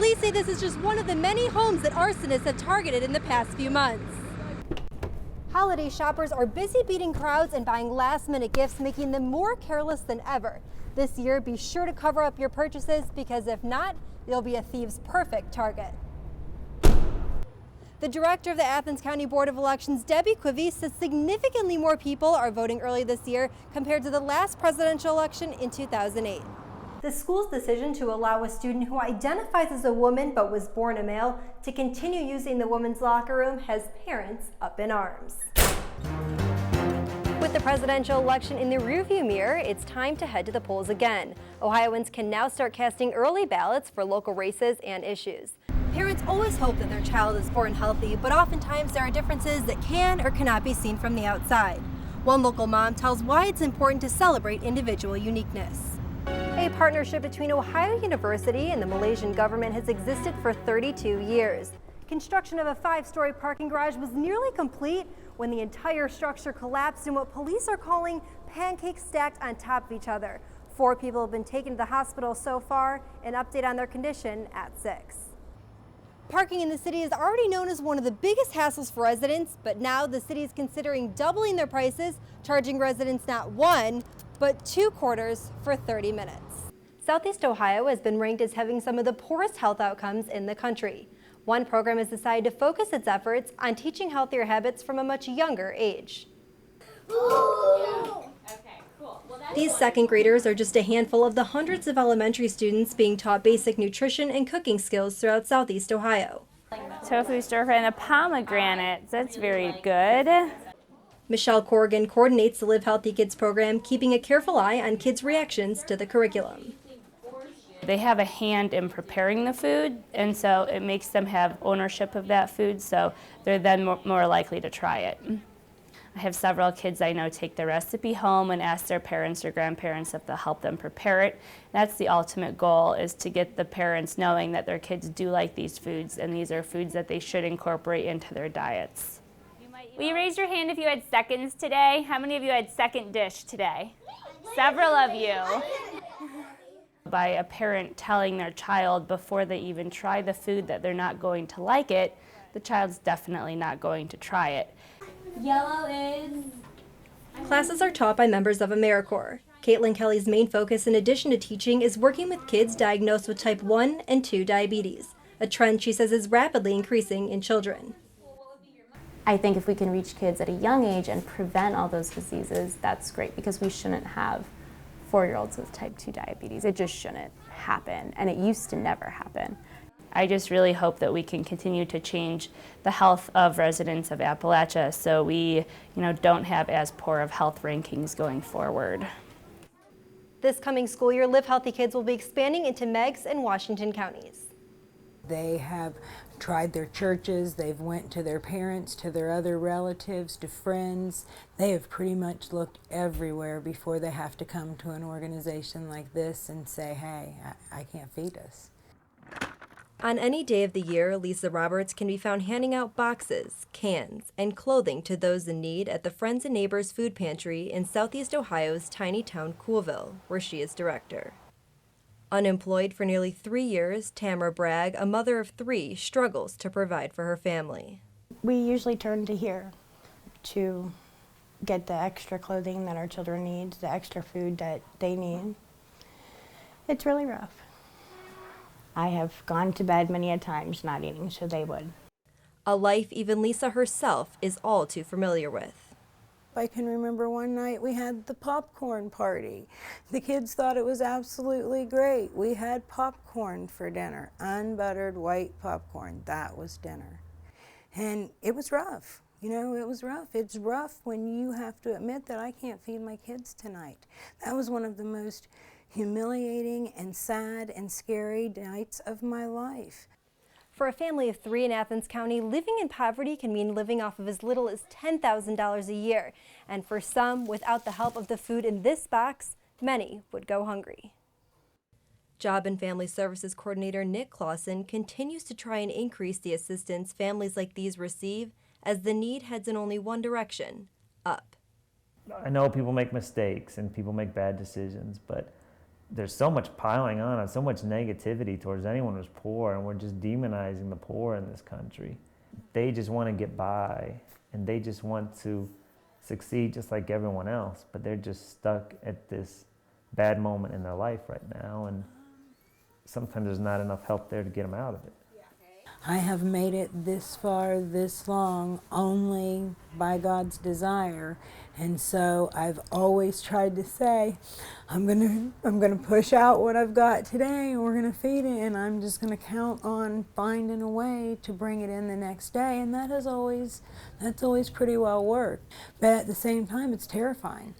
Police say this is just one of the many homes that arsonists have targeted in the past few months. Holiday shoppers are busy beating crowds and buying last-minute gifts, making them more careless than ever. This year, be sure to cover up your purchases, because if not, you'll be a thief's perfect target. The director of the Athens County Board of Elections, Debbie Quivy, says significantly more people are voting early this year compared to the last presidential election in 2008. The school's decision to allow a student who identifies as a woman but was born a male to continue using the women's locker room has parents up in arms. With the presidential election in the rearview mirror, it's time to head to the polls again. Ohioans can now start casting early ballots for local races and issues. Parents always hope that their child is born healthy, but oftentimes there are differences that can or cannot be seen from the outside. One local mom tells why it's important to celebrate individual uniqueness. A partnership between Ohio University and the Malaysian government has existed for 32 years. Construction of a 5-story parking garage was nearly complete when the entire structure collapsed in what police are calling pancakes stacked on top of each other. 4 people have been taken to the hospital so far. An update on their condition at 6. Parking in the city is already known as one of the biggest hassles for residents, but now the city is considering doubling their prices, charging residents not 1, but 2 quarters for 30 minutes. Southeast Ohio has been ranked as having some of the poorest health outcomes in the country. One program has decided to focus its efforts on teaching healthier habits from a much younger age. These second graders are just a handful of the hundreds of elementary students being taught basic nutrition and cooking skills throughout Southeast Ohio. Tofu stir fry and a pomegranate, that's very good. Michelle Corrigan coordinates the Live Healthy Kids program, keeping a careful eye on kids' reactions to the curriculum. They have a hand in preparing the food, and so it makes them have ownership of that food, so they're then more likely to try it. I have several kids I know take the recipe home and ask their parents or grandparents if they'll help them prepare it. That's the ultimate goal, is to get the parents knowing that their kids do like these foods, and these are foods that they should incorporate into their diets. Will you raise your hand if you had seconds today? How many of you had second dish today? Several of you. By a parent telling their child before they even try the food that they're not going to like it, the child's definitely not going to try it. Yellow is... Classes are taught by members of AmeriCorps. Caitlin Kelly's main focus, in addition to teaching, is working with kids diagnosed with type 1 and 2 diabetes, a trend she says is rapidly increasing in children. I think if we can reach kids at a young age and prevent all those diseases, that's great, because we shouldn't have 4-year-olds with type 2 diabetes. It just shouldn't happen, and it used to never happen. I just really hope that we can continue to change the health of residents of Appalachia so we, don't have as poor of health rankings going forward. This coming school year, Live Healthy Kids will be expanding into Meigs and Washington counties. They have tried their churches, they've went to their parents, to their other relatives, to friends. They have pretty much looked everywhere before they have to come to an organization like this and say, hey, I can't feed us. On any day of the year, Lisa Roberts can be found handing out boxes, cans, and clothing to those in need at the Friends and Neighbors Food Pantry in Southeast Ohio's tiny town Coolville, where she is director. Unemployed for nearly 3 years, Tamara Bragg, a mother of 3, struggles to provide for her family. We usually turn to here to get the extra clothing that our children need, the extra food that they need. It's really rough. I have gone to bed many a times not eating, so they would. A life even Lisa herself is all too familiar with. I can remember one night we had the popcorn party. The kids thought it was absolutely great. We had popcorn for dinner, unbuttered white popcorn. That was dinner. And it was rough. It was rough. It's rough when you have to admit that I can't feed my kids tonight. That was one of the most humiliating and sad and scary nights of my life. For a family of 3 in Athens County, living in poverty can mean living off of as little as $10,000 a year. And for some, without the help of the food in this box, many would go hungry. Job and Family Services Coordinator Nick Clausen continues to try and increase the assistance families like these receive, as the need heads in only one direction, up. I know people make mistakes and people make bad decisions, but there's so much piling on and so much negativity towards anyone who's poor, and we're just demonizing the poor in this country. They just want to get by, and they just want to succeed just like everyone else, but they're just stuck at this bad moment in their life right now, and sometimes there's not enough help there to get them out of it. I have made it this far, this long, only by God's desire. And so I've always tried to say, I'm gonna push out what I've got today, and we're gonna feed it, and I'm just gonna count on finding a way to bring it in the next day. And that's always pretty well worked. But at the same time, it's terrifying.